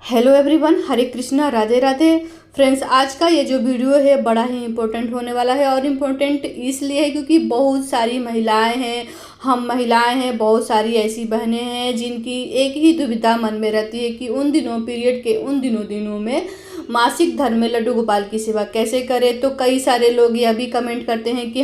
Hello everyone, हरे Krishna, Radhe Radhe. Friends, आज का ये जो वीडियो है बड़ा ही इम्पोर्टेंट होने वाला है और इम्पोर्टेंट इसलिए है क्योंकि बहुत सारी महिलाएं हैं, हम महिलाएं हैं, बहुत सारी ऐसी बहनें हैं जिनकी एक ही दुविधा मन में रहती है कि उन दिनों पीरियड के उन दिनों में मासिक धर्म में लड्डू गोपाल की सेवा कैसे करें। तो कई सारे लोग यह भी कमेंट करते हैं कि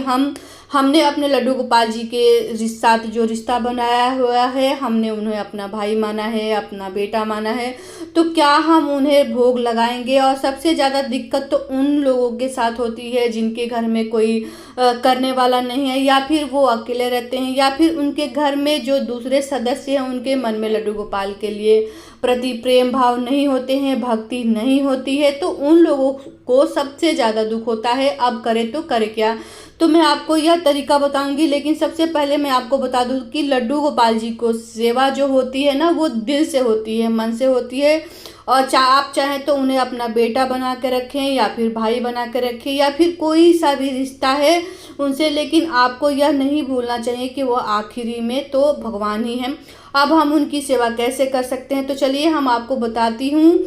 हमने अपने लड्डू गोपाल जी के साथ जो रिश्ता बनाया हुआ है, हमने उन्हें अपना भाई माना है, अपना बेटा माना है, तो क्या हम उन्हें भोग लगाएंगे। और सबसे ज़्यादा दिक्कत तो उन लोगों के साथ होती है जिनके घर में कोई करने वाला नहीं है, या फिर वो अकेले रहते हैं, या फिर उनके घर में जो दूसरे सदस्य हैं उनके मन में लड्डू गोपाल के लिए प्रति प्रेम भाव नहीं होते हैं, भक्ति नहीं होती है। तो उन लोगों को सबसे ज़्यादा दुख होता है। अब करे तो करे क्या, तो मैं आपको यह तरीका बताऊंगी। लेकिन सबसे पहले मैं आपको बता दूं कि लड्डू गोपाल जी को सेवा जो होती है ना, वो दिल से होती है, मन से होती है। और आप चाहें तो उन्हें अपना बेटा बना के रखें, या फिर भाई बना के रखें, या फिर कोई सा भी रिश्ता है उनसे, लेकिन आपको यह नहीं भूलना चाहिए कि वो आखिरी में तो भगवान ही हैं। अब हम उनकी सेवा कैसे कर सकते हैं, तो चलिए हम आपको बताती हूँ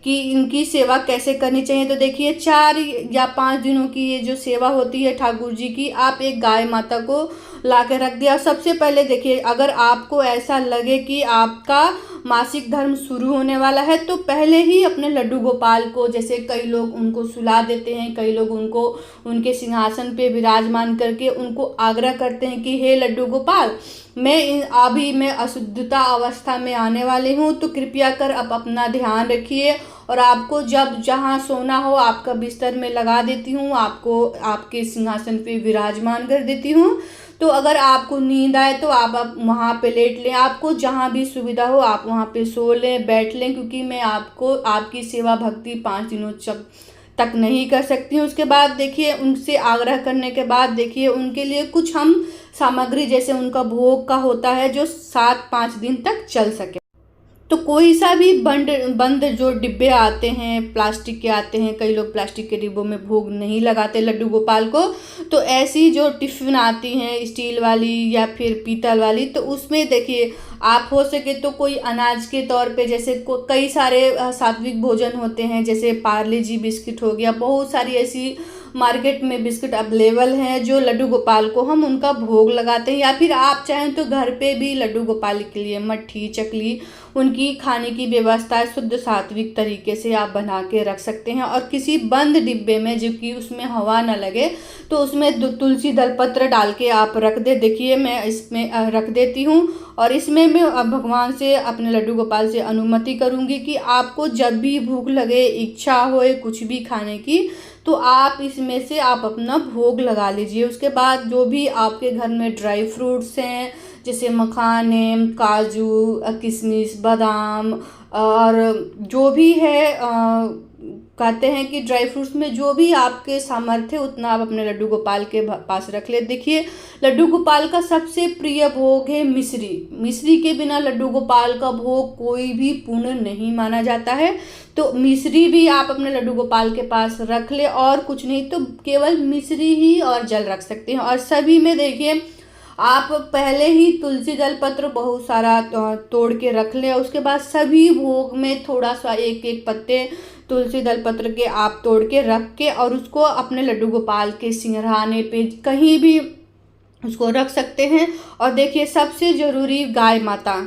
कि इनकी सेवा कैसे करनी चाहिए। तो देखिए, 4 या 5 दिनों की ये जो सेवा होती है ठाकुर जी की, आप एक गाय माता को ला के रख दिया। सबसे पहले देखिए, अगर आपको ऐसा लगे कि आपका मासिक धर्म शुरू होने वाला है, तो पहले ही अपने लड्डू गोपाल को, जैसे कई लोग उनको सुला देते हैं, कई लोग उनको उनके सिंहासन पे विराजमान करके उनको आग्रह करते हैं कि हे लड्डू गोपाल, मैं अशुद्धता अवस्था में आने वाली हूँ, तो कृपया कर आप अपना ध्यान रखिए और आपको जब जहाँ सोना हो आपका बिस्तर में लगा देती हूँ, आपको आपके सिंहासन पे विराजमान कर देती हूँ। तो अगर आपको नींद आए तो आप वहाँ पे लेट लें, आपको जहाँ भी सुविधा हो आप वहाँ पे सो लें, बैठ लें, क्योंकि मैं आपको आपकी सेवा भक्ति 5 दिनों तक नहीं कर सकती हूँ। उसके बाद देखिए, उनसे आग्रह करने के बाद देखिए, उनके लिए कुछ हम सामग्री, जैसे उनका भोग का होता है जो 7-5 दिन तक चल सके, तो कोई सा भी बंद जो डिब्बे आते हैं, प्लास्टिक के आते हैं, कई लोग प्लास्टिक के डिब्बों में भोग नहीं लगाते लड्डू गोपाल को, तो ऐसी जो टिफ़िन आती हैं स्टील वाली या फिर पीतल वाली, तो उसमें देखिए आप हो सके तो कोई अनाज के तौर पे, जैसे कई सारे सात्विक भोजन होते हैं, जैसे पार्ले जी बिस्किट हो गया, बहुत सारी ऐसी मार्केट में बिस्किट अवेलेबल हैं जो लड्डू गोपाल को हम उनका भोग लगाते हैं। या फिर आप चाहें तो घर पे भी लड्डू गोपाल के लिए मट्ठी चकली उनकी खाने की व्यवस्था शुद्ध सात्विक तरीके से आप बना के रख सकते हैं। और किसी बंद डिब्बे में, जो कि उसमें हवा ना लगे, तो उसमें तुलसी दलपत्र डाल के आप रख दे। देखिए, मैं इसमें रख देती हूँ और इसमें मैं भगवान से, अपने लड्डू गोपाल से अनुमति करूँगी कि आपको जब भी भूख लगे, इच्छा होए कुछ भी खाने की, तो आप इसमें से आप अपना भोग लगा लीजिए। उसके बाद जो भी आपके घर में ड्राई फ्रूट्स हैं, जैसे मखाने, काजू, किशमिश, बादाम, और जो भी है कहते हैं कि ड्राई फ्रूट्स में जो भी आपके सामर्थ्य उतना आप अपने लड्डू गोपाल के पास रख ले। देखिए, लड्डू गोपाल का सबसे प्रिय भोग है मिश्री। मिश्री के बिना लड्डू गोपाल का भोग कोई भी पूर्ण नहीं माना जाता है, तो मिश्री भी आप अपने लड्डू गोपाल के पास रख ले, और कुछ नहीं तो केवल मिश्री ही और जल रख सकते हैं। और सभी में देखिए, आप पहले ही तुलसी दल पत्र बहुत सारा तोड़ के रख लें। उसके बाद सभी भोग में थोड़ा सा एक एक पत्ते तुलसी दल पत्र के आप तोड़ के रख के, और उसको अपने लड्डू गोपाल के सिंघराने पे कहीं भी उसको रख सकते हैं। और देखिए, सबसे ज़रूरी गाय माता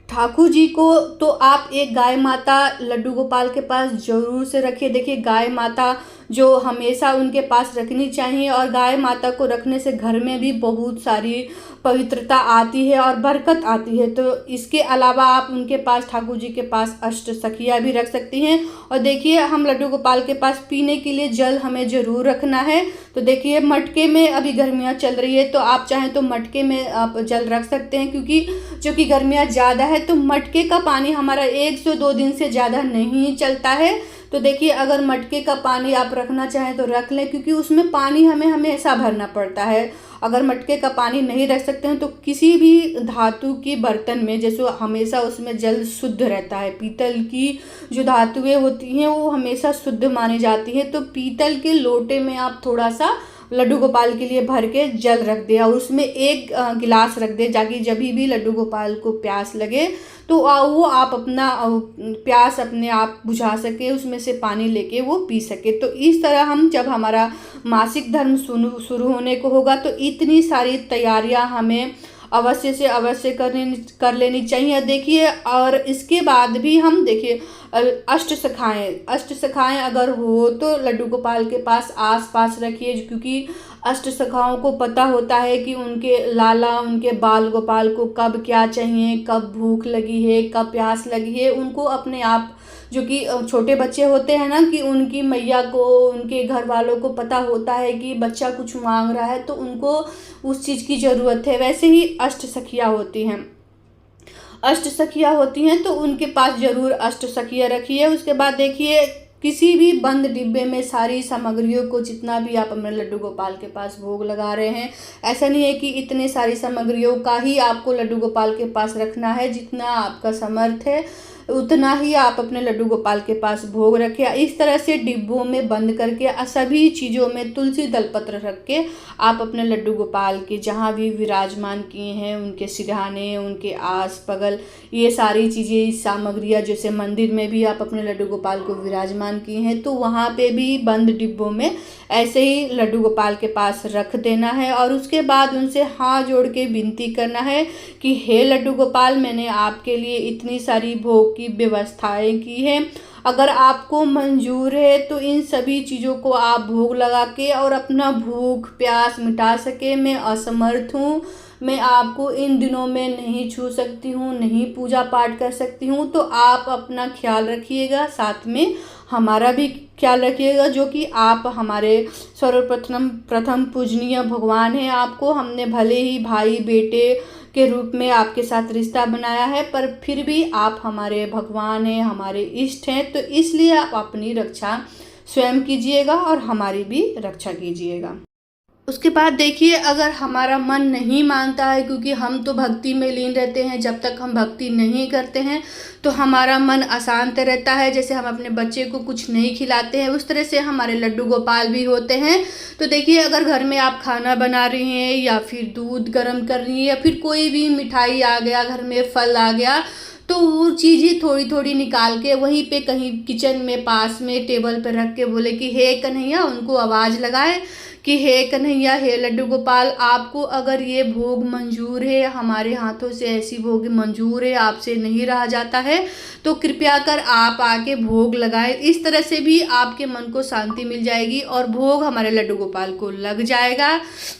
ठाकुर जी को, तो आप एक गाय माता लड्डू गोपाल के पास ज़रूर से रखिए। देखिए, गाय माता जो हमेशा उनके पास रखनी चाहिए, और गाय माता को रखने से घर में भी बहुत सारी पवित्रता आती है और बरकत आती है। तो इसके अलावा आप उनके पास, ठाकुर जी के पास अष्ट सखियाँ भी रख सकती हैं। और देखिए, हम लड्डू गोपाल के पास पीने के लिए जल हमें ज़रूर रखना है। तो देखिए, मटके में अभी गर्मियाँ चल रही है, तो आप चाहें तो मटके में आप जल रख सकते हैं, क्योंकि जो कि गर्मियाँ ज़्यादा है, तो मटके का पानी हमारा 1 से 2 दिन से ज़्यादा नहीं चलता है। तो देखिए, अगर मटके का पानी आप रखना चाहें तो रख लें, क्योंकि उसमें पानी हमें हमेशा भरना पड़ता है। अगर मटके का पानी नहीं रख सकते हैं तो किसी भी धातु की बर्तन में, जैसे हमेशा उसमें जल शुद्ध रहता है, पीतल की जो धातुएं होती हैं वो हमेशा शुद्ध मानी जाती है, तो पीतल के लोटे में आप थोड़ा सा लड्डू गोपाल के लिए भर के जल रख दे और उसमें एक गिलास रख दे, ताकि जब भी लड्डू गोपाल को प्यास लगे तो वो आप अपना प्यास अपने आप बुझा सके, उसमें से पानी लेके वो पी सके। तो इस तरह हम जब हमारा मासिक धर्म शुरू होने को होगा तो इतनी सारी तैयारियां हमें अवश्य से अवश्य कर लेनी चाहिए। देखिए, और इसके बाद भी हम देखिए अष्ट सखाएं अगर हो तो लड्डू गोपाल के पास आस पास रखिए, क्योंकि अष्ट सखाओं को पता होता है कि उनके लाला उनके बाल गोपाल को कब क्या चाहिए, कब भूख लगी है, कब प्यास लगी है। उनको अपने आप, जो कि छोटे बच्चे होते हैं ना, कि उनकी मैया को उनके घर वालों को पता होता है कि बच्चा कुछ मांग रहा है तो उनको उस चीज़ की ज़रूरत है। वैसे ही अष्ट सखियाँ होती हैं तो उनके पास ज़रूर अष्ट सखियाँ रखिए। उसके बाद देखिए, किसी भी बंद डिब्बे में सारी सामग्रियों को, जितना भी आप अपने लड्डू गोपाल के पास भोग लगा रहे हैं, ऐसा नहीं है कि इतने सारी सामग्रियों का ही आपको लड्डू गोपाल के पास रखना है। जितना आपका समर्थ है उतना ही आप अपने लड्डू गोपाल के पास भोग रखें। इस तरह से डिब्बों में बंद करके सभी चीज़ों में तुलसी दलपत्र रख के आप अपने लड्डू गोपाल के जहाँ भी विराजमान किए हैं, उनके सिरहाने, उनके आस बगल, ये सारी चीज़ें सामग्रियाँ, जैसे मंदिर में भी आप अपने लड्डू गोपाल को विराजमान किए हैं तो वहाँ पे भी बंद डिब्बों में ऐसे ही लड्डू गोपाल के पास रख देना है। और उसके बाद उनसे हाथ जोड़ के विनती करना है कि हे लड्डू गोपाल, मैंने आपके लिए इतनी सारी भोग की व्यवस्थाएं की है, अगर आपको मंजूर है तो इन सभी चीज़ों को आप भोग लगा के और अपना भूख प्यास मिटा सके। मैं असमर्थ हूँ, मैं आपको इन दिनों में नहीं छू सकती हूँ, नहीं पूजा पाठ कर सकती हूँ, तो आप अपना ख्याल रखिएगा, साथ में हमारा भी ख्याल रखिएगा, जो कि आप हमारे सर्वप्रथम पूजनीय भगवान हैं। आपको हमने भले ही भाई बेटे के रूप में आपके साथ रिश्ता बनाया है, पर फिर भी आप हमारे भगवान हैं, हमारे इष्ट हैं, तो इसलिए आप अपनी रक्षा स्वयं कीजिएगा और हमारी भी रक्षा कीजिएगा। उसके बाद देखिए, अगर हमारा मन नहीं मानता है, क्योंकि हम तो भक्ति में लीन रहते हैं, जब तक हम भक्ति नहीं करते हैं तो हमारा मन अशांत रहता है। जैसे हम अपने बच्चे को कुछ नहीं खिलाते हैं, उस तरह से हमारे लड्डू गोपाल भी होते हैं। तो देखिए, अगर घर में आप खाना बना रही हैं या फिर दूध गर्म कर रही हैं या फिर कोई भी मिठाई आ गया, घर में फल आ गया, तो वो चीज़ें थोड़ी थोड़ी निकाल के वहीं पे कहीं किचन में पास में टेबल पर रख के बोले कि हे कन्हैया, उनको आवाज़ लगाए कि हे कन्हैया, हे लड्डू गोपाल, आपको अगर ये भोग मंजूर है, हमारे हाथों से ऐसी भोग मंजूर है, आपसे नहीं रहा जाता है, तो कृपया कर आप आके भोग लगाएं। इस तरह से भी आपके मन को शांति मिल जाएगी और भोग हमारे लड्डू गोपाल को लग जाएगा।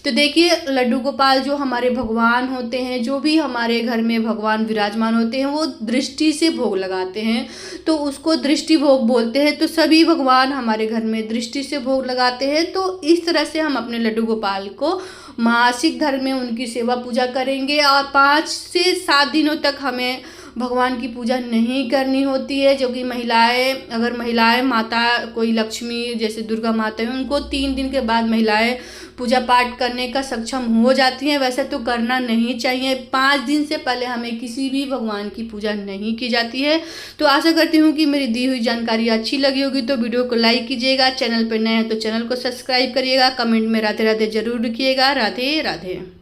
तो देखिए, लड्डू गोपाल जो हमारे भगवान होते हैं, जो भी हमारे घर में भगवान विराजमान होते हैं, वो दृष्टि से भोग लगाते हैं, तो उसको दृष्टि भोग बोलते हैं। तो सभी भगवान हमारे घर में दृष्टि से भोग लगाते हैं। तो इस तरह से हम अपने लड्डू गोपाल को मासिक धर्म में उनकी सेवा पूजा करेंगे और 5 से 7 दिनों तक हमें भगवान की पूजा नहीं करनी होती है। जो कि महिलाएं माता कोई लक्ष्मी जैसे दुर्गा माता है, उनको 3 दिन के बाद महिलाएं पूजा पाठ करने का सक्षम हो जाती हैं। वैसे तो करना नहीं चाहिए, 5 दिन से पहले हमें किसी भी भगवान की पूजा नहीं की जाती है। तो आशा करती हूँ कि मेरी दी हुई जानकारी अच्छी लगी होगी, तो वीडियो को लाइक कीजिएगा, चैनल पर नए हैं तो चैनल को सब्सक्राइब करिएगा, कमेंट में राधे राधे जरूर लिखिएगा। राधे राधे।